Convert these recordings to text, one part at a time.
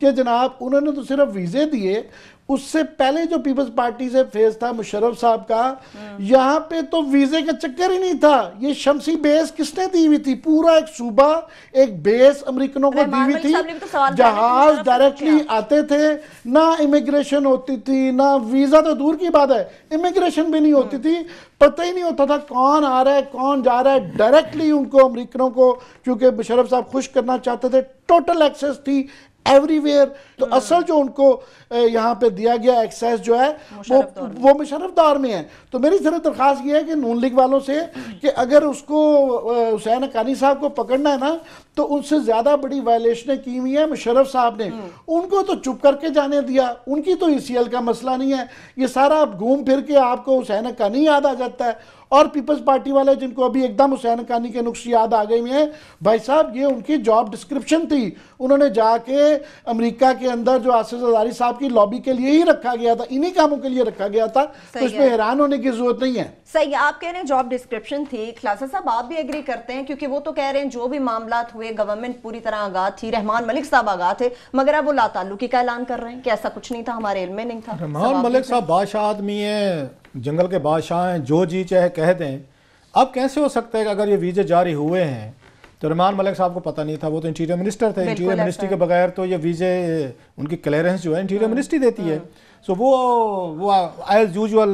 کہ جناب انہوں نے تو صرف ویزے دیے، اس سے پہلے جو پیپلز پارٹی سے فیز تھا مشرف صاحب کا، یہاں پہ تو ویزے کا چکر ہی نہیں تھا. یہ شمسی بیس کس نے دی ہوئی تھی؟ پورا ایک صوبہ، ایک بیس امریکنوں کو دی ہوئی تھی. جہاز ڈائریکٹلی آتے تھے، نہ امیگریشن ہوتی تھی، نہ ویزا تو دور کی بات ہے، امیگریشن بھی نہیں ہوتی تھی. پتہ ہی نہیں ہوتا تھا کون آ رہا ہے کون جا رہا ہے. ڈائریکٹلی ان کو امریکنوں کو، چونکہ مشرف صاحب خوش کرنا چاہتے تھے، ٹوٹل ایکسیس تھی ایوری ویئر. تو اصل جو ان کو یہاں پہ دیا گیا ایکسیس جو ہے وہ مشرف دور میں ہے. تو میری صرف درخواست یہ ہے کہ نون لیگ والوں سے کہ اگر اس کو حسین حقانی صاحب کو پکڑنا ہے نا، تو ان سے زیادہ بڑی وائلیشنیں کی ہوئی ہیں مشرف صاحب نے. ان کو تو چپ کر کے جانے دیا، ان کی تو ECL کا مسئلہ نہیں ہے. یہ سارا گھوم پھر کے آپ کو حسین حقانی یاد آ جاتا ہے. اور پیپلز پارٹی والے جن کو ابھی ایک دم حسین حقانی کے نقش یاد آ گئے ہیں، بھائی صاحب یہ ان کی جاب ڈسکرپشن تھی. انہوں نے جا کے امریکہ کے اندر جو آصف زرداری صاحب کی لابی کے لیے ہی رکھا گیا تھا، انہی کاموں کے لیے رکھا گیا تھا. تو اس میں حیران ہونے کی ضرورت نہیں ہے. صحیح، آپ کہہ رہے ہیں جاب ڈسکرپشن تھی. خلاصہ صاحب آپ بھی ایگری کرتے ہیں؟ کیونکہ وہ تو کہہ رہے ہیں جو بھی معاملات ہوئے گورنمنٹ پوری طرح آگاہ تھی، رحمان ملک صاحب آگاہ تھے، مگر اب وہ لا تعلقی کا اعلان کر رہے ہیں کہ ایسا کچھ نہیں تھا، ہمارے علم میں نہیں تھا. رحمان ملک صاحب بادشاہ آدمی ہیں، جنگل کے بادشاہ ہیں، جو جی چاہے کہہ دیں. اب کیسے ہو سکتا ہے کہ اگر یہ ویزے جاری ہوئے ہیں تو رحمان ملک صاحب کو پتہ نہیں تھا؟ وہ تو انٹیریئر منسٹر تھے. انٹیریئر منسٹری کے بغیر تو یہ ویزے، ان کی کلیئرنس جو ہے انٹیریئر منسٹری دیتی ہے. سو وہ ایز یوزول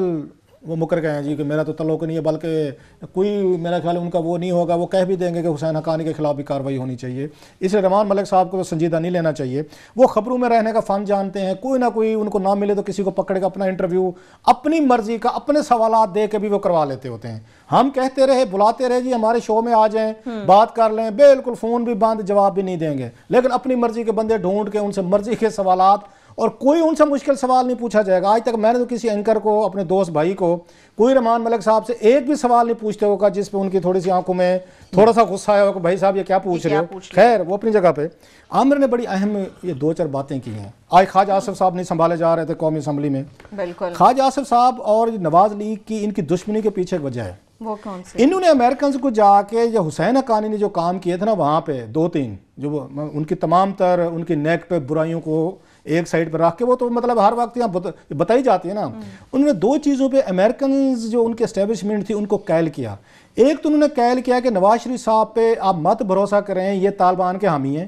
وہ مکر گئے ہیں جی کہ میرا تو تعلق نہیں ہے، بلکہ کوئی میرا خیال ان کا وہ نہیں ہوگا. وہ کہہ بھی دیں گے کہ حسین حقانی کے خلاف بھی کارروائی ہونی چاہیے. اس لیے رحمان ملک صاحب کو تو سنجیدہ نہیں لینا چاہیے. وہ خبروں میں رہنے کا فن جانتے ہیں، کوئی نہ کوئی ان کو نہ ملے تو کسی کو پکڑ کے اپنا انٹرویو اپنی مرضی کا اپنے سوالات دے کے بھی وہ کروا لیتے ہوتے ہیں. ہم کہتے رہے، بلاتے رہے جی ہمارے شو میں آ جائیں، بات کر لیں، بالکل فون بھی بند، جواب بھی نہیں دیں گے. لیکن اپنی مرضی کے بندے ڈھونڈ کے ان سے مرضی کے سوالات، اور کوئی ان سے مشکل سوال نہیں پوچھا جائے گا. آج تک میں نے تو کسی اینکر کو، اپنے دوست بھائی کو، کوئی رحمان ملک صاحب سے ایک بھی سوال نہیں پوچھتے ہوگا جس پہ ان کی تھوڑی سی آنکھوں میں تھوڑا سا غصہ آیا ہوگا کہ بھائی صاحب یہ کیا پوچھ رہے ہو. خیر وہ اپنی جگہ پہ. عامر نے بڑی اہم یہ 2-4 باتیں کی ہیں. آج خواجہ آصف صاحب نہیں سنبھالے جا رہے تھے قومی اسمبلی میں. بالکل خواجہ آصف صاحب اور نواز لیگ کی ان کی دشمنی کے پیچھے ایک وجہ ہے. وہ کون سی؟ انہوں نے امریکنز کو جا کے، یا حسین حقانی نے جو کام کیے تھے نا وہاں پہ 2-3 جو ان کی تمام تر ان کی نیک پہ برائیوں کو ایک سائڈ پہ رکھ کے، وہ تو مطلب ہر وقت یہاں بتائی جاتی ہے نا. انہوں نے 2 چیزوں پہ امریکنز جو ان کے اسٹیبلشمنٹ تھی ان کو قائل کیا. ایک تو انہوں نے قائل کیا کہ نواز شریف صاحب پہ آپ مت بھروسہ کریں، یہ طالبان کے حامی ہیں.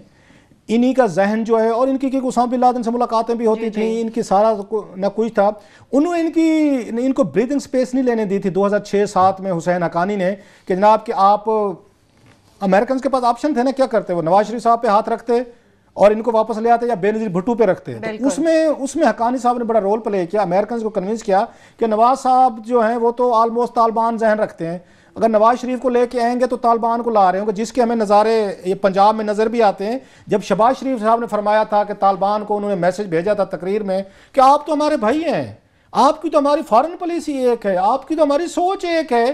انہی کا ذہن جو ہے، اور ان کی اسامہ بن لادن سے ملاقاتیں بھی ہوتی تھیں، ان کی سارا نہ کچھ تھا. انہوں نے ان کو بریتھنگ سپیس نہیں لینے دی تھی 2006-07 میں حسین حقانی نے کہ جناب کہ آپ امریکنز کے پاس آپشن تھے نا، کیا کرتے؟ وہ نواز شریف صاحب پہ ہاتھ رکھتے اور ان کو واپس لے آتے، یا بے نظیر بھٹو پہ رکھتے. اس میں حقانی صاحب نے بڑا رول پلے کیا، امریکنز کو کنونس کیا کہ نواز صاحب جو ہیں وہ تو آلموسٹ طالبان ذہن رکھتے ہیں. اگر نواز شریف کو لے کے آئیں گے تو طالبان کو لا رہے ہوں گے، جس کے ہمیں نظارے یہ پنجاب میں نظر بھی آتے ہیں. جب شہباز شریف صاحب نے فرمایا تھا کہ طالبان کو انہوں نے میسج بھیجا تھا تقریر میں کہ آپ تو ہمارے بھائی ہیں، آپ کی تو ہماری فارن پالیسی ایک ہے، آپ کی تو ہماری سوچ ایک ہے،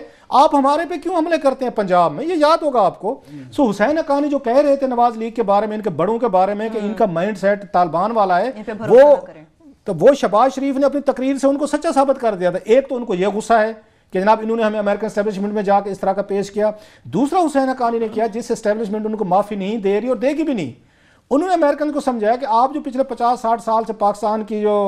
آپ ہمارے پہ کیوں حملے کرتے ہیں پنجاب میں؟ یہ یاد ہوگا آپ کو. سو حسین حقانی جو کہہ رہے تھے نواز لیگ کے بارے میں، ان کے بڑوں کے بارے میں، کہ ان کا مائنڈ سیٹ طالبان والا ہے، وہ شہباز شریف نے اپنی تقریر سے ان کو سچا ثابت کر دیا تھا. ایک تو ان کو یہ غصہ ہے کہ جناب انہوں نے ہمیں امریکن اسٹیبلشمنٹ میں جا کے اس طرح کا پیش کیا. دوسرا حسین حقانی نے کیا جس اسٹیبلشمنٹ ان کو معافی نہیں دے رہی اور دے گی بھی نہیں. انہوں نے امریکن کو سمجھایا کہ آپ جو پچھلے 50-60 سال سے پاکستان کی جو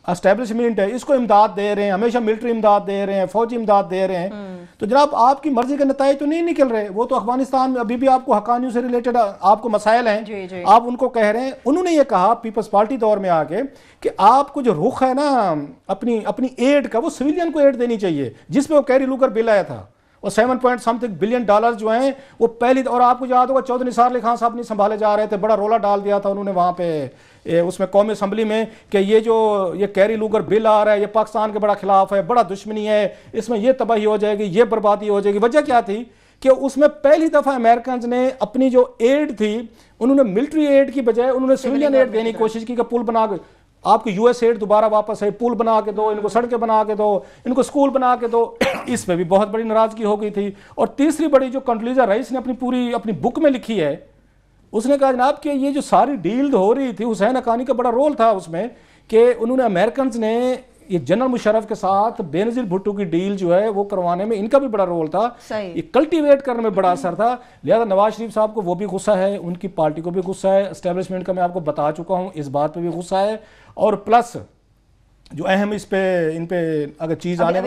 اسٹیبلشمنٹ ہے اس کو امداد دے رہے ہیں، ہمیشہ ملٹری امداد دے رہے ہیں، فوجی امداد دے رہے ہیں، تو جناب آپ کی مرضی کے نتائج تو نہیں نکل رہے. وہ تو افغانستان میں ابھی بھی آپ کو حقانیوں سے ریلیٹڈ آپ کو مسائل ہیں، آپ ان کو کہہ رہے ہیں. انہوں نے یہ کہا پیپلز پارٹی دور میں آ کے کہ آپ کو جو رخ ہے نا اپنی ایڈ کا، وہ سویلین کو ایڈ دینی چاہیے، جس پہ وہ کیری لوگر بل آیا تھا. اور 7 بلین ڈالر جو ہیں وہ پہلی، اور آپ کو یاد ہوگا چودھری نثار علی خان صاحب نہیں سنبھالے جا رہے تھے، بڑا رولا ڈال دیا تھا انہوں نے وہاں پہ اس میں قومی اسمبلی میں کہ یہ کیری لوگر بل آ رہا ہے، یہ پاکستان کے بڑا خلاف ہے، بڑا دشمنی ہے، اس میں یہ تباہی ہو جائے گی، یہ بربادی ہو جائے گی. وجہ کیا تھی کہ اس میں پہلی دفعہ امریکنز نے اپنی جو ایڈ تھی انہوں نے ملٹری ایڈ کی بجائے انہوں نے سویلین ایڈ دینے کی کوشش کی کہ پل بنا کے آپ کی US ایڈ دوبارہ واپس ہے، پل بنا کے دو، ان کو سڑکیں بنا کے دو، ان کو سکول بنا کے دو. اس میں بھی بہت بڑی ناراضگی ہو گئی تھی. اور تیسری بڑی جو کنڈولیزا رائس نے اپنی بک میں لکھی ہے، اس نے کہا جناب کہ یہ جو ساری ڈیل ہو رہی تھی، حسین حقانی کا بڑا رول تھا اس میں کہ انہوں نے امریکنز نے یہ جنرل مشرف کے ساتھ بینظیر بھٹو کی ڈیل جو ہے وہ کروانے میں ان کا بھی بڑا رول تھا, یہ کلٹیویٹ کرنے میں بڑا اثر تھا. لہذا نواز شریف صاحب کو وہ بھی غصہ ہے, ان کی پارٹی کو بھی غصہ ہے, اسٹیبلشمنٹ کا میں آپ کو بتا چکا ہوں, اس بات پہ بھی غصہ ہے. اور پلس جو اہم اس پہ ان پہ اگر چیز آنے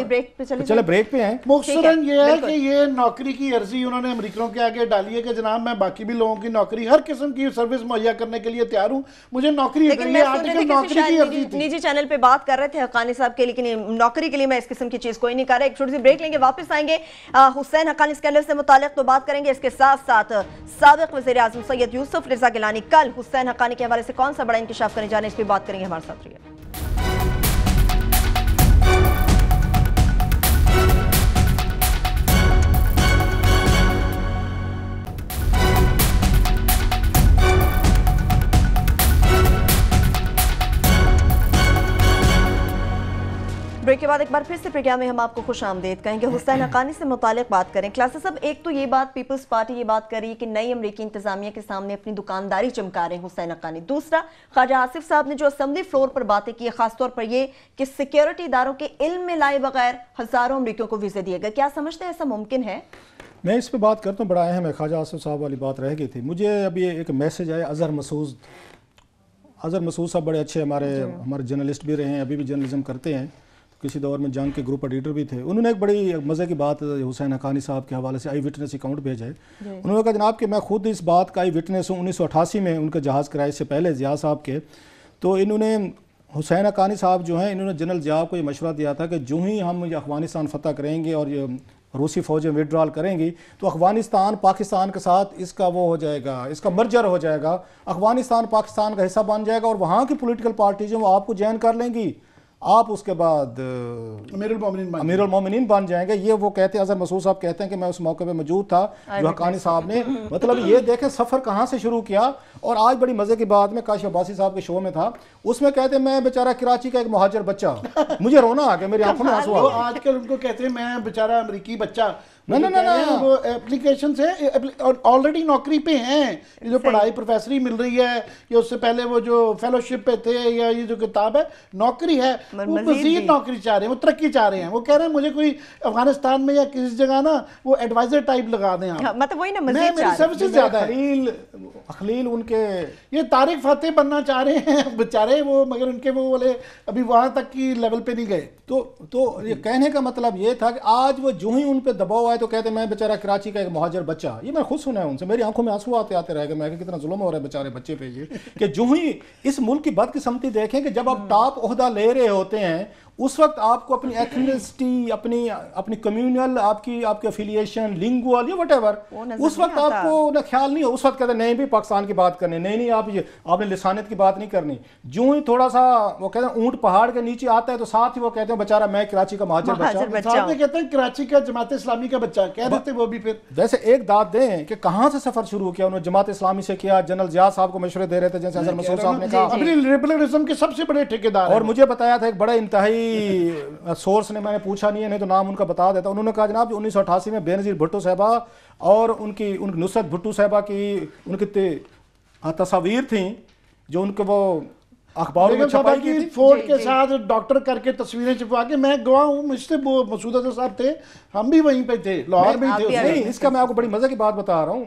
چلے بریک پہ ہیں, مختصراً یہ ہے کہ یہ نوکری کی عرضی انہوں نے امریکنوں کے آگے ڈالی ہے کہ جناب میں باقی بھی لوگوں کی نوکری ہر قسم کی سروس مہیا کرنے کے لیے تیار ہوں, مجھے نوکری یہ آرٹیکل نوکری کی عرضی تھی. نجی چینل پہ بات کر رہے تھے حقانی صاحب کے, لیکن نوکری کے لیے میں اس قسم کی چیز کوئی نہیں کر رہا. ایک چھوٹی سی بریک لیں گے, واپس آئیں گے. حسین حقانی اسکینڈل سے متعلق تو بات کریں گے, اس کے ساتھ ساتھ سابق وزیر اعظم سید یوسف رضا گیلانی کل حسین حقانی کے حوالے سے کون سا بڑا انکشاف کرنے جا رہے ہیں, اس پہ بات کریں گے. ہمارے ساتھ رہیے. بریک کے بعد ایک بار پھر سے پروگرام میں ہم آپ کو خوش آمدید کہیں گے. حسین حقانی سے متعلق بات کریں. کلاسز صاحب, ایک تو یہ بات پیپلز پارٹی یہ بات کر رہی ہے کہ نئی امریکی انتظامیہ کے سامنے اپنی دکانداری چمکا رہے ہیں حسین حقانی. دوسرا, خواجہ آصف صاحب نے جو اسمبلی فلور پر باتیں کی, خاص طور پر یہ کہ سیکیورٹی اداروں کے علم میں لائے بغیر ہزاروں امریکیوں کو ویزے دیے گئے. کیا سمجھتے ہیں ایسا ممکن ہے؟ میں اس پہ بات کرتا ہوں, بڑا اہم ہے. خواجہ آصف صاحب والی بات رہ گئی تھی. مجھے ابھی ایک میسج آیا, اظہر مسعود صاحب بڑے اچھے ہمارے جرنلسٹ بھی رہے ہیں, ابھی بھی جرنلزم کرتے ہیں, کسی دور میں جنگ کے گروپ ایڈیٹر بھی تھے. انہوں نے ایک بڑی مزے کی بات حسین حقانی صاحب کے حوالے سے آئی وٹنس اکاؤنٹ بھیجا ہے. انہوں نے کہا جناب کہ میں خود اس بات کا آئی وٹنس ہوں. 1988 میں ان کے جہاز کرائے سے پہلے ضیاء صاحب کے, تو انہوں نے حسین حقانی صاحب جو ہیں, انہوں نے جنرل ضیاء کو یہ مشورہ دیا تھا کہ جو ہی ہم افغانستان فتح کریں گے اور یہ روسی فوجیں وڈرال کریں گی تو افغانستان پاکستان کے ساتھ اس کا وہ ہو جائے گا, اس کا مرجر ہو جائے گا, افغانستان پاکستان کا حصہ بن جائے گا اور وہاں کی پولیٹیکل پارٹیز جو وہ آپ کو جوائن کر لیں گی, آپ اس کے بعد امیر المومنین بن جائیں گے. یہ وہ کہتے ہیں, اظہر مسعود صاحب کہتے ہیں کہ میں اس موقع پہ موجود تھا جو حقانی صاحب نے, مطلب یہ دیکھیں سفر کہاں سے شروع کیا. اور آج بڑی مزے کی بات, میں کاشف عباسی صاحب کے شو میں تھا, اس میں کہتے ہیں میں بیچارہ کراچی کا ایک مہاجر بچہ, مجھے رونا آ گیا, میری آنکھوں میں آنسو آ گئے. آج کل ان کو کہتے ہیں میں بیچارہ امریکی بچہ, وہ اپلیکیشن سے آلریڈی نوکری پہ ہیں, جو پڑھائی پروفیسری مل رہی ہے یا اس سے پہلے وہ جو فیلوشپ پہ تھے یا یہ جو کتاب ہے نوکری ہے, وہ مزید نوکری چاہ رہے ہیں, وہ ترقی چاہ رہے ہیں. وہ کہہ رہے ہیں مجھے کوئی افغانستان میں یا کسی جگہ نا وہ ایڈوائزر ٹائپ لگا دیں, مطلب وہی نا مزید میری سروسز زیادہ ہے. خلیل ان کے یہ طارق فاتح بننا چاہ رہے ہیں بیچارے وہ, مگر ان کے وہ والے ابھی وہاں تک کی لیول پہ نہیں گئے. تو یہ کہنے کا مطلب یہ تھا کہ آج وہ جو ہی ان پہ دباؤ آئے تو کہتے ہیں میں بیچارہ کراچی کا ایک مہاجر بچہ. یہ میں خود سنا ہے ان سے, میری آنکھوں میں آنسو آتے رہ گئے. میں کہ کتنا ظلم ہو رہا ہے بیچارے بچے پہ یہ کہ جو ہی اس ملک کی بدقسمتی دیکھیں کہ جب آپ ٹاپ عہدہ لے رہے ہوتے ہیں اس وقت آپ کو اپنی ایتھنسٹی, اپنی کمیونل, آپ کی افیلیشن, لنگوال یا وٹ ایور, اس وقت آپ کو نہ خیال نہیں ہو. اس وقت کہتے ہیں نہیں بھی پاکستان کی بات کرنی, نہیں آپ نے لسانیت کی بات نہیں کرنی. جو ہی تھوڑا سا وہ کہتے ہیں اونٹ پہاڑ کے نیچے آتا ہے تو ساتھ ہی وہ کہتے ہیں بیچارہ میں کراچی کا مہاجر بچہ. ساتھ میں کہتے ہیں کراچی کا جماعت اسلامی کا بچہ کہہ دیتے وہ بھی. پھر ویسے ایک داد دیں کہ کہاں سے سفر شروع کیا انہوں نے, جماعت اسلامی سے کیا, جنرل ضیاء صاحب کو مشورے دے رہے تھے جیسے اظہر مسعود صاحب نے کہا, اپنی لبرلزم کے سب سے بڑے ٹھیکیدار. اور مجھے بتایا تھا ایک بڑا انتہائی سورس نے, میں نے پوچھا نہیں ہے نہیں تو نام ان کا بتا دیتا, انہوں نے کہا جناب جو 1988 میں بینظیر بھٹو صاحبہ اور ان کی نصرت بھٹو صاحبہ کی ان کی تصاویر تھیں جو ان کے وہ اخباروں میں چھپائی کی تھی, فورڈ کے ساتھ ڈاکٹر کر کے تصویریں چھپوا کے, میں گواہ ہوں, مجھ سے وہ مسعود اظہر صاحب تھے, ہم بھی وہیں پہ تھے, لاہور میں تھے. نہیں, اس کا میں آپ کو بڑی مزے کی بات بتا رہا ہوں.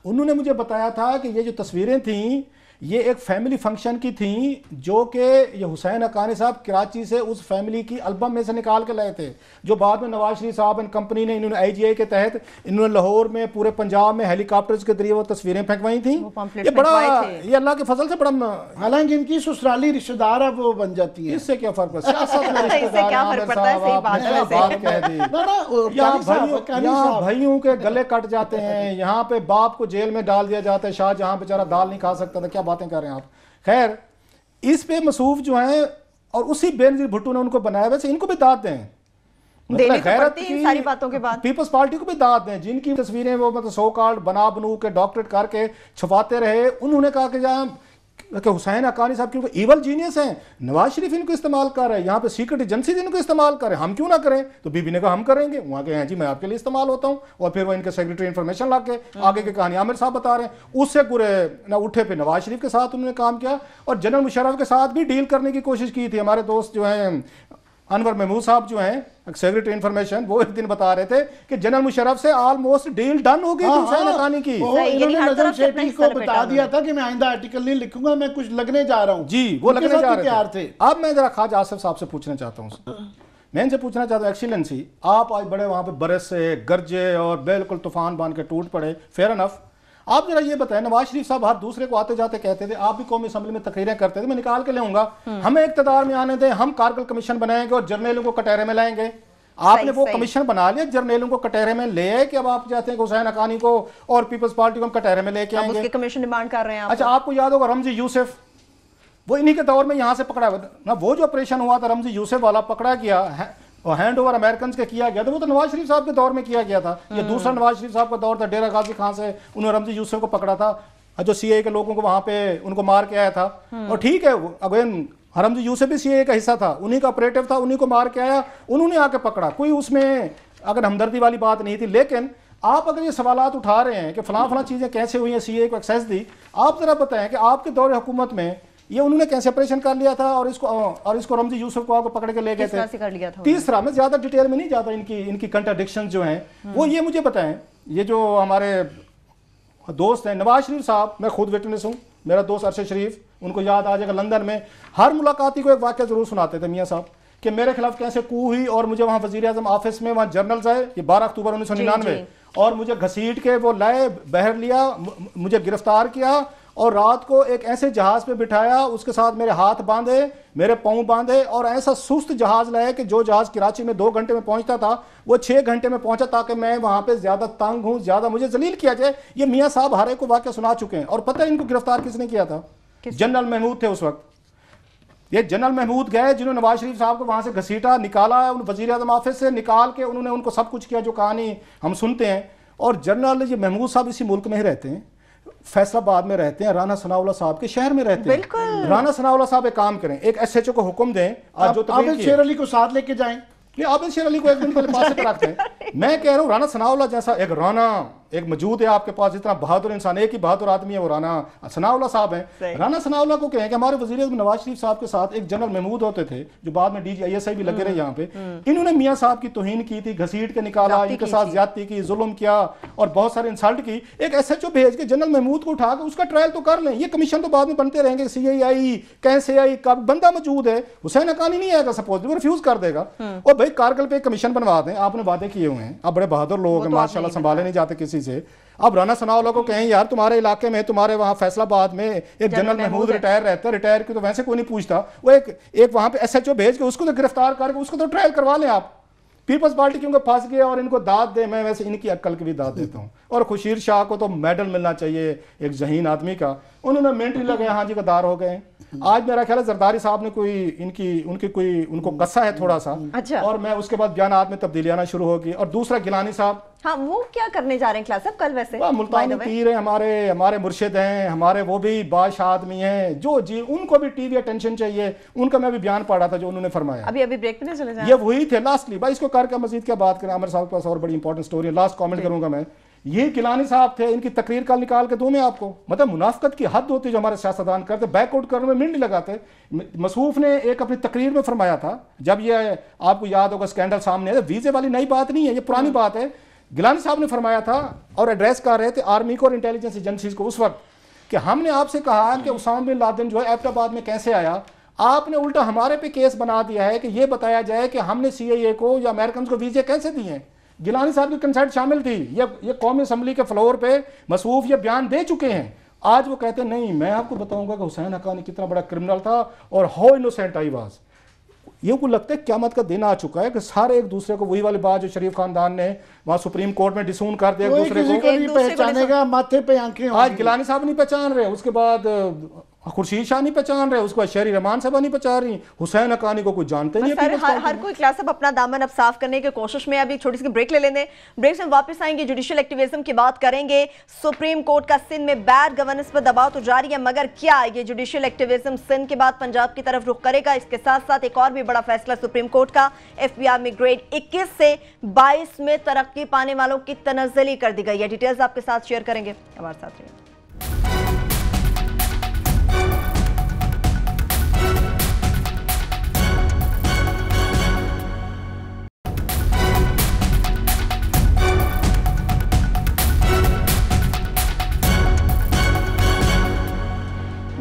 انہوں نے مجھے بتایا تھا کہ یہ جو تصویریں تھیں یہ ایک فیملی فنکشن کی تھیں جو کہ یہ حسین حقانی صاحب کراچی سے اس فیملی کی البم میں سے نکال کے لائے تھے, جو بعد میں نواز شریف صاحب ان کمپنی نے, انہوں نے IGI کے تحت انہوں نے لاہور میں پورے پنجاب میں ہیلی کاپٹرز کے ذریعے وہ تصویریں پھینکوائی تھیں. یہ بڑا, یہ اللہ کے فضل سے بڑا, حالانکہ ان کی سسرالی رشتہ دار اب وہ بن جاتی ہیں, اس سے کیا فرق پڑتا ہے؟ سیاست میں رشتہ دار بھائیوں کے گلے کٹ جاتے ہیں, یہاں پہ باپ کو جیل میں ڈال دیا جاتا ہے, شاہ جہاں بیچارہ دال نہیں کھا سکتا تھا. کیا باتیں کر رہے ہیں آپ. خیر, اس پہ مصروف جو ہیں اور اسی بینظیر بھٹو نے ان کو بنایا. ویسے ان کو بھی داد دیں, غیرت کی ساری باتوں کے بعد پیپلز پارٹی کو بھی داد دیں, جن کی تصویریں وہ مطلب سو کارڈ بنو کے ڈاکٹریٹ کر کے چھپاتے رہے. انہوں نے کہا کہ حسین حقانی صاحب کیونکہ ایول جینیس ہیں, نواز شریف ان کو استعمال کر رہے ہیں, یہاں پہ سیکرٹ ایجنسیز ان کو استعمال کر رہے ہیں, ہم کیوں نہ کریں. تو بی بی نے کہا ہم کریں گے. وہاں کہ ہیں جی میں آپ کے لیے استعمال ہوتا ہوں, اور پھر وہ ان کے سیکرٹری انفارمیشن لا کے آگے کی کہانی عامر صاحب بتا رہے ہیں. اس سے پورے نہ اٹھے پہ نواز شریف کے ساتھ انہوں نے کام کیا, اور جنرل مشرف کے ساتھ بھی ڈیل کرنے کی کوشش کی تھی. ہمارے دوست جو ہیں انور محمود صاحب جو ہیں سیکریٹری انفارمیشن، وہ ایک دن بتا رہے تھے کہ جنرل مشرف سے آلموسٹ ڈیل ڈن ہو گئی حسین حقانی کی. انہوں نے نظم شیٹی کو بتا دیا تھا کہ میں آئندہ آرٹیکل نہیں لکھوں گا، میں کچھ لگنے جا رہا ہوں. جی وہ لگنے جا رہے تھے. اب میں ذرا خواجہ آصف صاحب سے پوچھنا چاہتا ہوں، میں ان سے پوچھنا چاہتا ہوں ایکسیلنسی، آپ آج بڑے وہاں پہ برس سے گرجے اور بالکل طوفان بان کے ٹوٹ پڑے، فیئر انف. آپ ذرا یہ بتائیں، نواز شریف صاحب ہر دوسرے کو آتے جاتے کہتے تھے، آپ بھی قومی اسمبلی میں تقریریں کرتے تھے، میں نکال کے لوں گا، ہمیں اقتدار میں آنے دیں، ہم کارگل کمیشن بنائیں گے اور جرنیلوں کو کٹہرے میں لائیں گے. آپ نے وہ کمیشن بنا لیا، جرنیلوں کو کٹہرے میں لے آئے کہ اب آپ چاہتے ہیں کہ حسین حقانی کو اور پیپلز پارٹی کو ہم کٹہرے میں لے کے آئیں گے. کمیشن ڈیمانڈ کر رہے ہیں. اچھا آپ کو یاد ہوگا رمزی یوسف، وہ انہی کے دور میں یہاں سے پکڑا ہوا نا، وہ جو آپریشن ہوا تھا رمزی یوسف والا، پکڑا گیا اور ہینڈ اوور امریکنز کے کیا گیا تھا، وہ تو نواز شریف صاحب کے دور میں کیا گیا تھا. یہ دوسرا نواز شریف صاحب کا دور تھا، ڈیرہ غازی خان سے انہوں نے رمزی یوسف کو پکڑا تھا جو سی اے کے لوگوں کو وہاں پہ ان کو مار کے آیا تھا. اور ٹھیک ہے اگین رمزی یوسف بھی سی اے کا حصہ تھا، انہی کا آپریٹو تھا، انہی کو مار کے آیا، انہوں نے آ کے پکڑا. کوئی اس میں اگر ہمدردی والی بات نہیں تھی. لیکن آپ اگر یہ سوالات اٹھا رہے ہیں کہ فلاں فلاں چیزیں کیسے ہوئی ہیں، سی اے کو ایکسیس دی، آپ ذرا بتائیں کہ آپ کے دور حکومت میں یہ انہوں نے کیسے آپریشن کر لیا تھا اور اس کو رمزی یوسف کو آ کے پکڑ کے لے گئے تھے. تیسرا، میں زیادہ ڈیٹیل میں نہیں جاتا، ان کی کنٹراڈکشن جو ہیں وہ یہ مجھے بتائیں، یہ جو ہمارے دوست ہیں نواز شریف صاحب، میں خود وٹنس ہوں، میرا دوست ارشد شریف، ان کو یاد آ جائے گا لندن میں ہر ملاقاتی کو ایک واقعہ ضرور سناتے تھے میاں صاحب کہ میرے خلاف کیسے کو ہوئی اور مجھے وہاں وزیر اعظم آفس میں وہاں جرنلز آئے، یہ 12 اکتوبر 1999، اور مجھے گھسیٹ کے وہ لائے، بہر لیا، مجھے گرفتار کیا اور رات کو ایک ایسے جہاز پہ بٹھایا، اس کے ساتھ میرے ہاتھ باندھے، میرے پاؤں باندھے، اور ایسا سست جہاز لائے کہ جو جہاز کراچی میں 2 گھنٹے میں پہنچتا تھا وہ 6 گھنٹے میں پہنچا، تاکہ میں وہاں پہ زیادہ تنگ ہوں، زیادہ مجھے ذلیل کیا جائے. یہ میاں صاحب ہر ایک کو واقعہ سنا چکے ہیں. اور پتہ ہے ان کو گرفتار کس نے کیا تھا؟ جنرل محمود تھے اس وقت. یہ جنرل محمود گئے جنہوں نے نواز شریف صاحب کو وہاں سے گھسیٹا، نکالا، وزیر اعظم آفس سے نکال کے انہوں نے ان کو سب کچھ کیا جو کہانی ہم سنتے ہیں. اور جنرل یہ محمود صاحب اسی ملک میں ہی رہتے ہیں، فیصل آباد میں رہتے ہیں، رانا ثناء اللہ صاحب کے شہر میں رہتے ہیں. رانا ثناء اللہ صاحب ایک کام کریں، ایک ایس ایچ او کو حکم دیں، آج جو عابد شیر علی کو ساتھ لے کے جائیں. نہیں، عابد شیر علی کو ایک دن پہلے پاس پہ رکھتے ہیں. میں کہہ رہا ہوں رانا ثناء اللہ جیسا ایک رانا ایک موجود ہے آپ کے پاس، اتنا بہادر انسان، ایک ہی بہادر آدمی ہے وہ رانا ثناء اللہ صاحب ہیں. رانا ثناء اللہ کو کہیں کہ ہمارے وزیر اعظم نواز شریف صاحب کے ساتھ ایک جنرل محمود ہوتے تھے جو بعد میں D G I S I بھی لگے رہے یہاں پہ، انہوں نے میاں صاحب کی توہین کی تھی، گھسیٹ کے نکالا، ان کے ساتھ زیادتی کی، ظلم کیا اور بہت سارے انسلٹ کی. ایک ایس ایچ او بھیج کے جنرل محمود کو اٹھا کے اس کا ٹرائل تو کر لیں. یہ کمیشن تو بعد میں بنتے رہیں گے، سی آئی آئی کیسے آئی، کب بندہ موجود ہے، حسین حقانی نہیں آئے گا سپوز، وہ ریفیوز کر دے گا. اور بھائی کارگل پہ کمیشن بنوا دیں، آپ نے وعدے کیے ہوئے ہیں، آپ بڑے بہادر لوگ ہیں ماشاء اللہ، سنبھالے نہیں جاتے کسی سے. اب رانا ثناء اللہ کو کہیں یار تمہارے علاقے میں، تمہارے وہاں فیصل آباد میں ایک جنرل محمود ریٹائر رہتا ہے، ریٹائر کی تو ویسے کوئی نہیں پوچھتا، وہ ایک وہاں پہ ایس ایچ او بھیج کے اس کو تو گرفتار کر کے اس کو تو ٹرائل کروا لیں آپ. پیپلز پارٹی کیونکہ پھنس گئے اور ان کو داد دیں، میں ویسے ان کی عقل کی بھی داد دیتا ہوں. اور خورشید شاہ کو تو میڈل ملنا چاہیے ایک ذہین آدمی کا، انہوں نے منٹ ہی لگے ہاں جی غدار ہو گئے. آج میرا خیال ہے زرداری صاحب نے ان کو قصہ ہے تھوڑا سا، اور میں اس کے بعد بیانات میں تبدیلی آنا شروع ہوگی. اور دوسرا گیلانی صاحب، ہاں وہ کیا کرنے جا رہے ہیں کلاس صاحب کل؟ ویسے ملتانی پیر ہیں، ہمارے مرشد ہیں، ہمارے وہ بھی بادشاہ آدمی ہیں جو جی ان کو بھی ٹی وی اٹینشن چاہیے. ان کا میں بھی بیان پڑھا تھا جو انہوں نے فرمایا. ابھی بریک پہ نہیں چلے جائیں، یہ وہی تھے لاسٹلی. بھائی اس کو کر کے مزید کیا بات کریں، عامر صاحب کے پاس اور بڑی امپورٹنٹ سٹوری ہے، لاسٹ کامنٹ کروں گا میں. یہ گیلانی صاحب تھے، ان کی تقریر کل نکال کے دوں میں آپ کو. مطلب منافقت کی حد ہوتی جو ہمارے سیاستدان کرتے، بیک آؤٹ کرنے میں منٹ نہیں لگاتے. مصروف نے ایک اپنی تقریر میں فرمایا تھا، جب یہ آپ کو یاد ہوگا اسکینڈل سامنے ہے، ویزے والی نئی بات نہیں ہے، یہ پرانی بات ہے. گیلانی صاحب نے فرمایا تھا اور ایڈریس کر رہے تھے آرمی کو اور انٹیلیجنس ایجنسیز کو اس وقت، کہ ہم نے آپ سے کہا کہ اسامہ بن لادن جو ہے ایبٹ آباد میں کیسے آیا، آپ نے الٹا ہمارے پہ کیس بنا دیا ہے کہ یہ بتایا جائے کہ ہم نے سی آئی اے کو یا امریکنز کو ویزے کیسے دیے ہیں. گیلانی صاحب کی کنسرٹ شامل تھی، یہ قومی اسمبلی کے فلور پہ مصروف یہ بیان دے چکے ہیں. آج وہ کہتے ہیں نہیں میں آپ کو بتاؤں گا کہ حسین حقانی کتنا بڑا کرمنل تھا اور ہاؤ انوسینٹ آئی واز. یہ کو لگتا ہے قیامت کا دن آ چکا ہے کہ سارے ایک دوسرے کو، وہی والی بات جو شریف خاندان نے وہاں سپریم کورٹ میں ڈسون کر دیا، ایک دوسرے کو نہیں پہچانے گا، ماتھے پہ آنکھیں. آج گیلانی صاحب نہیں پہچان رہے، اس کے بعد خورشید شاہ نہیں پہچان رہے، اس کو شہری رحمان صاحبہ نہیں پہچان رہی، حسین حقانی کو کوئی جانتے نہیں. ہر کوئی کلاس اب اپنا دامن اب صاف کرنے کی کوشش میں. ابھی چھوٹی سی بریک لے لینے، بریک سے واپس آئیں گے، جوڈیشل ایکٹیویزم کی بات کریں گے. سپریم کورٹ کا سندھ میں بیڈ گورننس پر دباؤ تو جاری ہے، مگر کیا یہ جوڈیشل ایکٹیویزم سندھ کے بعد پنجاب کی طرف رخ کرے گا؟ اس کے ساتھ ساتھ ایک اور بھی بڑا فیصلہ سپریم کورٹ کا، ایف بی آر میں گریڈ 21 سے 22 میں ترقی پانے والوں کی تنزلی کر دی گئی ہے. ڈیٹیلز آپ کے ساتھ شیئر کریں گے، ہمارے ساتھ رہیے.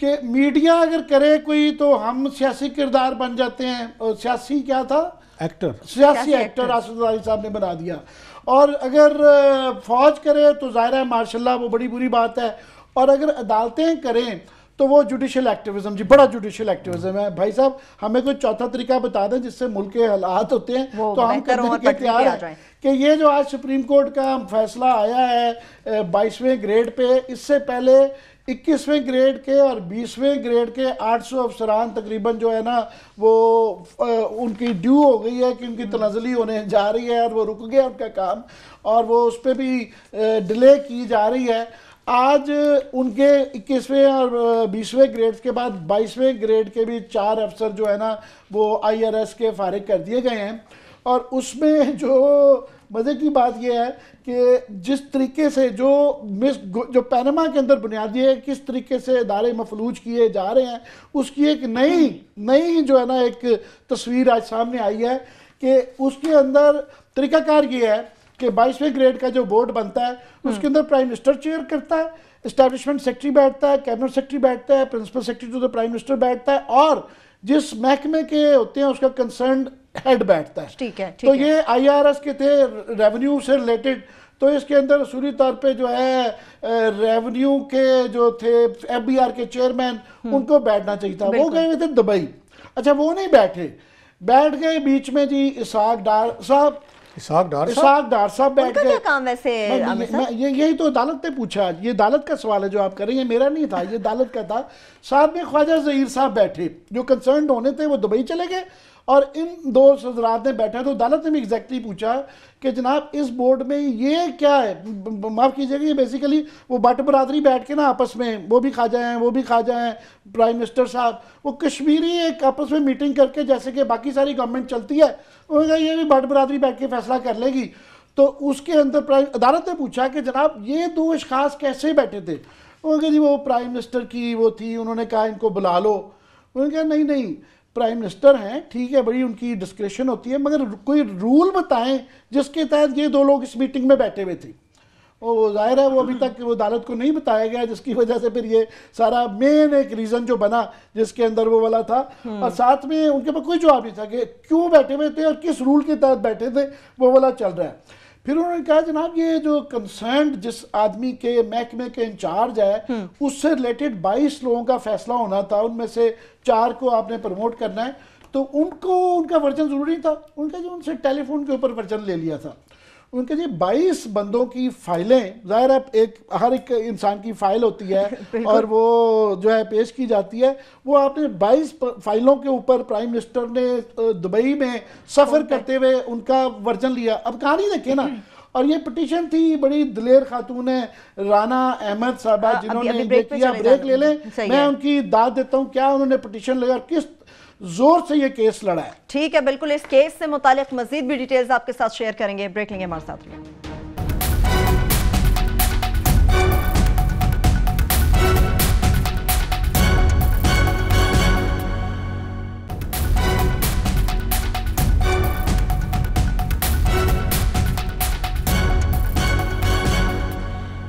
کہ میڈیا اگر کرے کوئی تو ہم سیاسی کردار بن جاتے ہیں، اور سیاسی کیا تھا، ایکٹر، سیاسی ایکٹر آصف زرداری صاحب نے بنا دیا. اور اگر فوج کرے تو ظاہر ہے ماشاء اللہ وہ بڑی بری بات ہے، اور اگر عدالتیں کریں تو وہ جوڈیشل ایکٹیویزم، جی بڑا جوڈیشل ایکٹیویزم ہے. بھائی صاحب ہمیں کوئی چوتھا طریقہ بتا دیں جس سے ملک کے حالات ہوتے ہیں تو ہم کرنے کے تیار ہیں. کہ یہ جو آج سپریم کورٹ کا فیصلہ آیا ہے 22ویں گریڈ پہ، اس سے پہلے 21ویں گریڈ کے اور 20ویں گریڈ کے 800 افسران تقریباً جو ہے نا وہ ان کی ڈیو ہو گئی ہے کہ ان کی تنزلی ہونے جا رہی ہے، اور وہ رک گیا ان کا کام، اور وہ اس پہ بھی ڈیلے کی جا رہی ہے. آج ان کے 21ویں اور 20ویں گریڈ کے بعد 22ویں گریڈ کے بھی 4 افسر جو ہے نا وہ IRS کے فارغ کر دیے گئے ہیں. اور اس میں جو مزے کی بات یہ ہے کہ جس طریقے سے جو پینما کے اندر بنیادی ہے کس طریقے سے ادارے مفلوج کیے جا رہے ہیں، اس کی ایک نئی جو ہے نا ایک تصویر آج سامنے آئی ہے کہ اس کے اندر طریقہ کار یہ ہے کہ 22ویں گریڈ کا جو بورڈ بنتا ہے اس کے اندر پرائم منسٹر چیئر کرتا ہے، اسٹیبلشمنٹ سیکرٹری بیٹھتا ہے، کیبنٹ سیکرٹری بیٹھتا ہے، principal secretary to the prime minister بیٹھتا ہے، اور جس محکمے کے ہوتے ہیں اس کا کنسرنڈ ہیڈ بیٹھتا ہے. ٹھیک ہے. تو یہ IRS کے تھے ریونیو سے ریلیٹڈ، تو اس کے اندر اصولی طور پہ جو ہے ریونیو کے جو تھے FBR کے چیئرمین ان کو بیٹھنا چاہیے تھا. وہ گئے ہوئے تھے دبئی. اچھا وہ نہیں بیٹھے، بیٹھ گئے بیچ میں جی اسحاق ڈار صاحب بیٹھ گئے. یہی تو عدالت نے پوچھا، یہ عدالت کا سوال ہے جو آپ کر رہے ہیں، میرا نہیں تھا، یہ عدالت کا تھا. ساتھ میں خواجہ ظہیر صاحب بیٹھے جو کنسرنڈ ہونے تھے، وہ دبئی چلے گئے، اور ان 2 حضرات نے بیٹھا. تو عدالت نے بھی ایگزیکٹلی پوچھا کہ جناب اس بورڈ میں یہ کیا ہے، معاف کیجئے گا یہ بیسیکلی وہ بٹ برادری بیٹھ کے نا آپس میں، وہ بھی خواجہ ہیں وہ بھی خواجہ ہیں، پرائم منسٹر صاحب وہ کشمیری ایک آپس میں میٹنگ کر کے جیسے کہ باقی ساری گورنمنٹ چلتی ہے، انہوں نے کہا یہ بھی بٹ برادری بیٹھ کے فیصلہ کر لے گی. تو اس کے اندر عدالت نے پوچھا کہ جناب یہ 2 اشخاص کیسے بیٹھے تھے؟ انہوں نے کہا جی وہ پرائم منسٹر کی وہ تھی، انہوں نے کہا ان کو بلا لو. انہوں نے کہا نہیں پرائم منسٹر ہیں، ٹھیک ہے بڑی ان کی ڈسکریشن ہوتی ہے، مگر کوئی رول بتائیں جس کے تحت یہ 2 لوگ اس میٹنگ میں بیٹھے ہوئے تھے. وہ ظاہر ہے وہ ابھی تک وہ عدالت کو نہیں بتایا گیا، جس کی وجہ سے پھر یہ سارا مین ایک ریزن جو بنا جس کے اندر وہ والا تھا. اور ساتھ میں ان کے پاس کوئی جواب نہیں تھا کہ کیوں بیٹھے ہوئے تھے اور کس رول کے تحت بیٹھے تھے، وہ والا چل رہا ہے. پھر انہوں نے کہا جناب یہ جو کنسرنڈ جس آدمی کے محکمے کے انچارج ہے اس سے ریلیٹڈ 22 لوگوں کا فیصلہ ہونا تھا، ان میں سے 4 کو آپ نے پروموٹ کرنا ہے، تو ان کو ان کا ورژن ضروری تھا. ان کا جو ان سے ٹیلی فون کے اوپر ورژن لے لیا تھا. ان کے جی 22 بندوں کی فائلیں، ظاہر ہے ہر ایک انسان کی فائل ہوتی ہے اور وہ جو ہے پیش کی جاتی ہے، وہ آپ نے 22 فائلوں کے اوپر پرائم منسٹر نے دبئی میں سفر کرتے ہوئے ان کا ورژن لیا. اب کہانی دیکھیں نا، اور یہ پٹیشن تھی بڑی دلیر خاتون ہے رانا احمد صاحبہ جنہوں نے یہ کیا. بریک لے لیں، میں ان کی داد دیتا ہوں کیا انہوں نے پٹیشن لگا اور کس زور سے یہ کیس لڑا ہے. ٹھیک ہے، بالکل اس کیس سے متعلق مزید بھی ڈیٹیلز آپ کے ساتھ شیئر کریں گے. بریک لیں گے ہمارے ساتھ.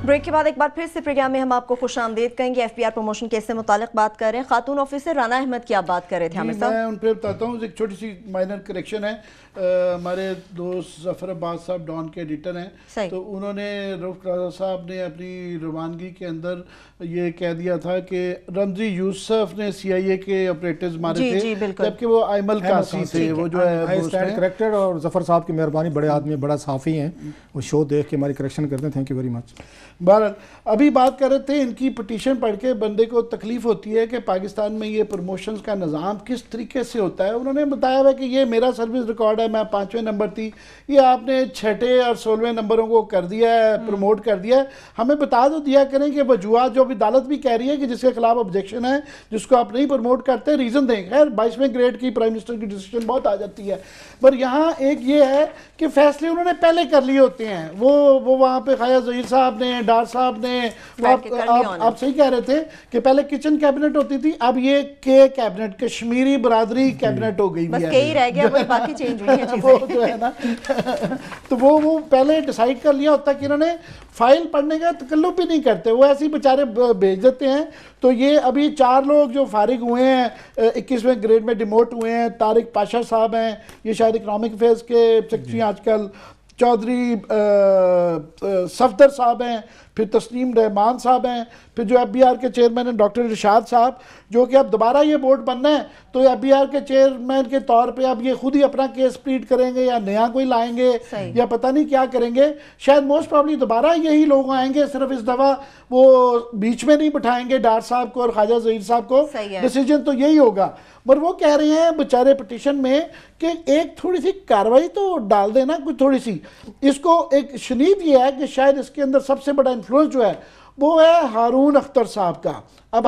بریک کے بعد ایک بار پھر سے پروگرام میں ہم آپ کو خوش آمدید کہیں گے. FBR پروموشن کیس سے متعلق بات کر رہے ہیں. خاتون آفیسر رانا احمد کی آپ بات کر رہے تھے ہمیں صاحب. میں ان پہ بتاتا ہوں، ایک چھوٹی سی مائنر کریکشن ہے. ہمارے دوست ظفر عباس صاحب ڈان کے ایڈیٹر ہیں، تو انہوں نے رؤف کلاسرا صاحب نے اپنی روانگی کے اندر یہ کہہ دیا تھا کہ رمزی یوسف نے CIA کے آپریٹرز مارے تھے، جبکہ وہ ایمل قاسی تھے. وہ جو ہے کریکٹڈ، اور ظفر صاحب کی مہربانی، بڑے آدمی، بڑا صحافی ہیں، وہ شو دیکھ کے ہماری کریکشن کرتے ہیں. Thank you very much. بہرحال ابھی بات کر رہے تھے، ان کی پٹیشن پڑھ کے بندے کو تکلیف ہوتی ہے کہ پاکستان میں یہ پروموشنز کا نظام کس طریقے سے ہوتا ہے. انہوں نے بتایا ہوا کہ یہ میرا سروس ریکارڈ ہے، میں 5ویں نمبر تھی، یہ آپ نے 6 اور 16ویں نمبروں کو کر دیا ہے، پروموٹ کر دیا ہے. ہمیں بتا دو دیا کریں کہ وجوہات جو عدالت بھی کہہ رہی ہے کہ جس کے خلاف آبجیکشن ہے، جس کو آپ نہیں پروموٹ کرتے، ریزن دیں. خیر 22ویں گریڈ کی پرائم منسٹر کی ڈیسیشن بہت آ جاتی ہے، پر یہاں ایک یہ ہے کہ فیصلے انہوں نے پہلے کر لیے ہوتے ہیں. وہ وہاں پہ خواجہ ظہیر صاحب نے، ڈار صاحب نے، آپ صحیح کہہ رہے تھے کہ پہلے کچن کیبنٹ ہوتی تھی، اب یہ کیبنٹ، کشمیری برادری کیبنٹ ہو گئی ہے. بس کئی رہ گیا، وہ باقی چینج ہوئی ہیں چیزیں. وہ جو ہے نا تو وہ پہلے ڈیسائیڈ کر لیا ہوتا کہ انہوں نے فائل پڑھنے کا تکلف بھی نہیں کرتے. وہ ایسے ہی بیچارے بھیج دیتے ہیں. تو یہ ابھی 4 لوگ جو فارغ ہوئے ہیں 21ویں گریڈ میں ڈیموٹ ہوئے ہیں. طارق پاشا صاحب ہیں, یہ شاید اکنامک افیئرس کے سیکرٹری آج کل. چودھری صفدر صاحب ہیں, پھر تسلیم رحمان صاحب ہیں, پھر جو ایف بی آر کے چیئرمین ہیں ڈاکٹر ارشاد صاحب, جو کہ اب دوبارہ یہ بورڈ بننا ہے تو ایف بی آر کے چیئرمین کے طور پہ اب یہ خود ہی اپنا کیس پلیٹ کریں گے یا نیا کوئی لائیں گے یا پتہ نہیں کیا کریں گے. شاید موسٹ پرابلی دوبارہ یہی لوگ آئیں گے, صرف اس دفعہ وہ بیچ میں نہیں بٹھائیں گے ڈار صاحب کو اور خواجہ ظہیر صاحب کو. ڈیسیجن تو یہی ہوگا. پر وہ کہہ رہے ہیں بیچارے پٹیشن میں کہ ایک تھوڑی سی کاروائی تو ڈال دینا, کچھ تھوڑی سی. اس کو ایک شنید یہ ہے کہ شاید اس کے اندر سب سے بڑا انفلوئنس جو ہے وہ ہے ہارون اختر صاحب کا. اب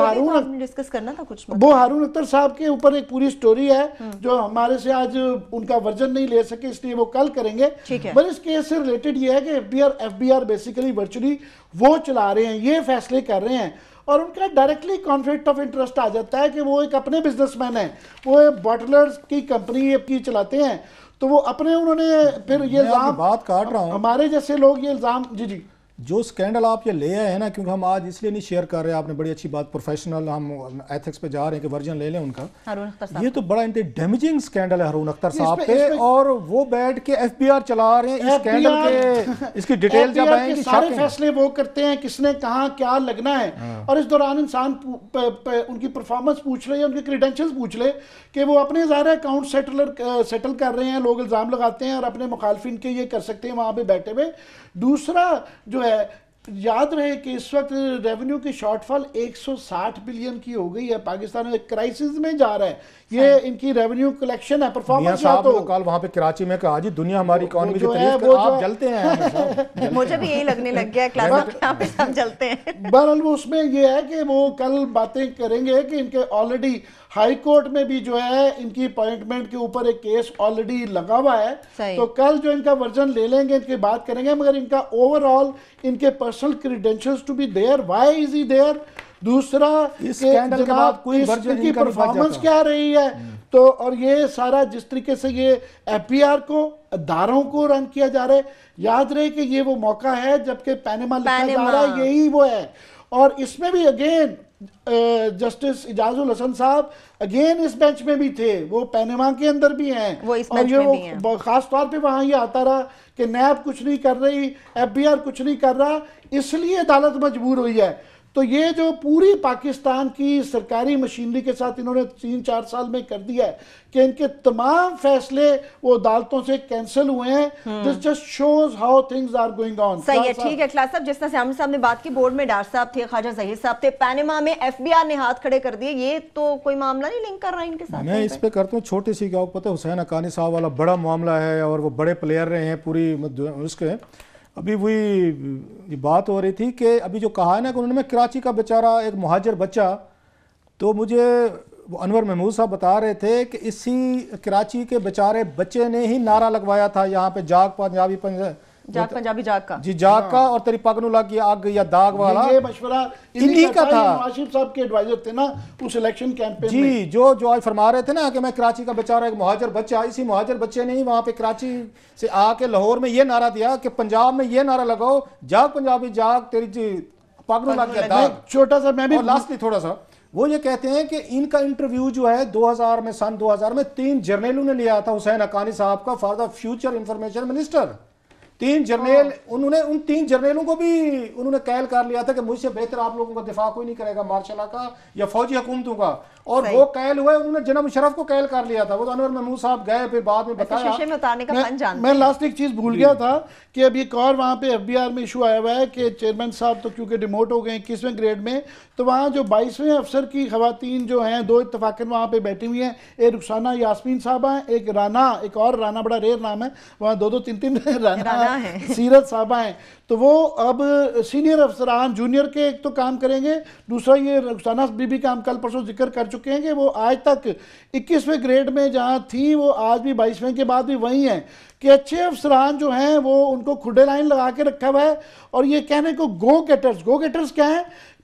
ڈسکس کرنا تھا کچھ, وہ ہارون اختر صاحب کے اوپر ایک پوری سٹوری ہے جو ہمارے سے آج ان کا ورژن نہیں لے سکے, اس لیے وہ کل کریں گے. پر اس کیس سے ریلیٹڈ یہ ہے کہ F B R basically virtually وہ چلا رہے ہیں, یہ فیصلے کر رہے ہیں, اور ان کا ڈائریکٹلی کانفلکٹ آف انٹرسٹ آ جاتا ہے کہ وہ ایک اپنے بزنس مین ہیں, وہ باٹلرز کی کمپنی کی چلاتے ہیں, تو وہ اپنے انہوں نے پھر یہ الزام, بات کاٹ رہا ہوں, ہمارے جیسے لوگ یہ الزام جی جو سکینڈل آپ یہ لے آئے ہیں نا, کیونکہ ہم آج اس لیے نہیں شیئر کر رہے, آپ نے بڑی اچھی بات, پروفیشنل ہم ایتھکس پہ جا رہے ہیں کہ ورژن لے لیں ان کا. یہ تو بڑا ڈیمیجنگ سکینڈل ہے ہارون اختر صاحب پہ, اور وہ بیٹھ کے ایف بی آر چلا رہے ہیں اس سکینڈل کے, اس کی ڈیٹیل جب آئیں گی سارے فیصلے وہ کرتے ہیں کس نے کہاں کیا لگنا ہے. اور اس دوران انسان ان کی پرفارمنس پوچھ لے یا ان کے کریڈینشلز پوچھ لے کہ وہ اپنے ظاہر اکاؤنٹ سیٹل کر رہے ہیں, لوگ الزام لگاتے ہیں اور اپنے مخالفین کے یہ کر سکتے ہیں وہاں پہ بیٹھے ہوئے. دوسرا جو ہے یاد رہے کہ اس وقت ریونیو کی شارٹ فال 160 بلین کی ہو گئی ہے. پاکستان ایک کرائسس میں جا رہا ہے, یہ ان کی ریونیو کلیکشن ہے, پرفارمنس ہے. تو کل وہاں پہ کراچی میں کہا جی دنیا ہماری اکانومی کی تعریف کر, آپ جلتے ہیں. مجھے بھی یہی لگنے لگ گیا کلاس یہاں پہ ہم جلتے ہیں. بہرحال وہ اس میں یہ ہے کہ وہ کل باتیں کریں گے کہ ان کے آلریڈی ہائی کورٹ میں بھی جو ہے ان کی اپوائنٹمنٹ کے اوپر ایک کیس آلریڈی لگا ہوا ہے. تو کل جو ان کا ورژن لے لیں گے, ان کی بات کریں گے, مگر ان کا اوور آل ان کے personal credentials to be there, why is he there. دوسرا جناب ان کی پرفارمنس کیا رہی ہے. تو اور یہ سارا جس طریقے سے یہ ایف بی آر کو اداروں کو رن کیا جا رہا ہے, یاد رہے کہ یہ وہ موقع ہے جبکہ پینما لکھا جا رہا ہے, یہی وہ ہے. اور اس میں بھی اگین جسٹس اجاز الحسن صاحب اگین اس بینچ میں بھی تھے, وہ پینما کے اندر بھی ہیں, اور یہ خاص طور پہ وہاں یہ آتا رہا کہ نیب کچھ نہیں کر رہی, ایف بی آر کچھ نہیں کر رہا, اس لیے عدالت مجبور ہوئی ہے. تو یہ جو پوری پاکستان کی سرکاری مشینری کے ساتھ انہوں نے 3-4 سال میں کر دیا ہے کہ ان کے تمام فیصلے وہ عدالتوں سے کینسل ہوئے ہیں. This just shows how things are going on. صحیح ہے, ٹھیک ہے کلاس صاحب, جس طرح سے عامر صاحب نے بات کی, بورڈ میں ڈار صاحب تھے, خواجہ ظہیر صاحب تھے, پینما میں ایف بی آر نے ہاتھ کھڑے کر دیے, یہ تو کوئی معاملہ نہیں لنک کر رہا ان کے ساتھ. میں اس پہ کرتا ہوں چھوٹی سی, کیا پتہ حسین حقانی صاحب والا بڑا معاملہ ہے اور وہ بڑے پلیئر رہے ہیں پوری اس کے. ابھی وہی بات ہو رہی تھی کہ ابھی جو کہا ہے نا کہ انہوں نے کراچی کا بیچارہ ایک مہاجر بچہ, تو مجھے انور محمود صاحب بتا رہے تھے کہ اسی کراچی کے بیچارے بچے نے ہی نعرہ لگوایا تھا یہاں پہ, جاگ پنجابی جاگ کا, جی جاگ کا, اور تیری پگ نو لگ گیا آگ یا داغ والا, یہ مشورہ انہی کا تھا. نواز صاحب کے ایڈوائزر تھے نا اس الیکشن کیمپین میں. جی جو آج فرما رہے تھے نا کہ میں کراچی کا بیچارہ ایک مہاجر بچہ, اسی مہاجر بچے نے ہی وہاں پہ کراچی سے آ کے لاہور میں یہ نعرہ دیا کہ پنجاب میں یہ نعرہ لگاؤ, جاگ پنجابی جاگ, تیری پگ نو لگ گیا داغ. چھوٹا سا میں بھی لاسٹلی تھوڑا سا, وہ یہ کہتے ہیں کہ ان کا انٹرویو جو ہے 2000 میں, سن 2000 میں 3 جرنیلوں نے لیا تھا حسین حقانی صاحب کا for the future information minister. 3 جرنیل, انہوں نے ان 3 جرنیلوں کو بھی انہوں نے قائل کر لیا تھا کہ مجھ سے بہتر آپ لوگوں کا دفاع کوئی نہیں کرے گا مارشل لا کا یا فوجی حکومتوں کا, اور وہ قائل ہوئے, انہوں نے جناب مشرف کو قائل کر لیا تھا. وہ انور محمود صاحب گئے, پھر بعد میں بتایا. میں لاسٹ ایک چیز بھول گیا تھا کہ اب ایک اور وہاں پہ ایف بی آر میں ایشو آیا ہوا ہے کہ چیئرمین صاحب تو کیونکہ ڈیموٹ ہو گئے 21ویں گریڈ میں, تو وہاں جو 22ویں افسر کی خواتین جو ہیں 2 اتفاقاً وہاں پہ بیٹھی ہوئی ہیں, ایک رخسانہ یاسمین صاحبہ ہیں, ایک رانا, ایک اور رانا, بڑا ریئر نام ہے, وہاں 2-3 رانا سیرت صاحبہ ہیں. تو وہ اب سینئر افسران جونیئر کے ایک تو کام کریں گے, دوسرا یہ رخسانہ بی بی کا ہم کل پرسوں ذکر کر چکے ہیں کہ وہ آج تک 21ویں گریڈ میں جہاں تھی وہ آج بھی 22ویں کے بعد بھی وہی ہیں, کہ اچھے افسران جو ہیں وہ ان کو کھڈے لائن لگا کے رکھا ہوا ہے. اور یہ کہنے کو گو گیٹرز کیا ہیں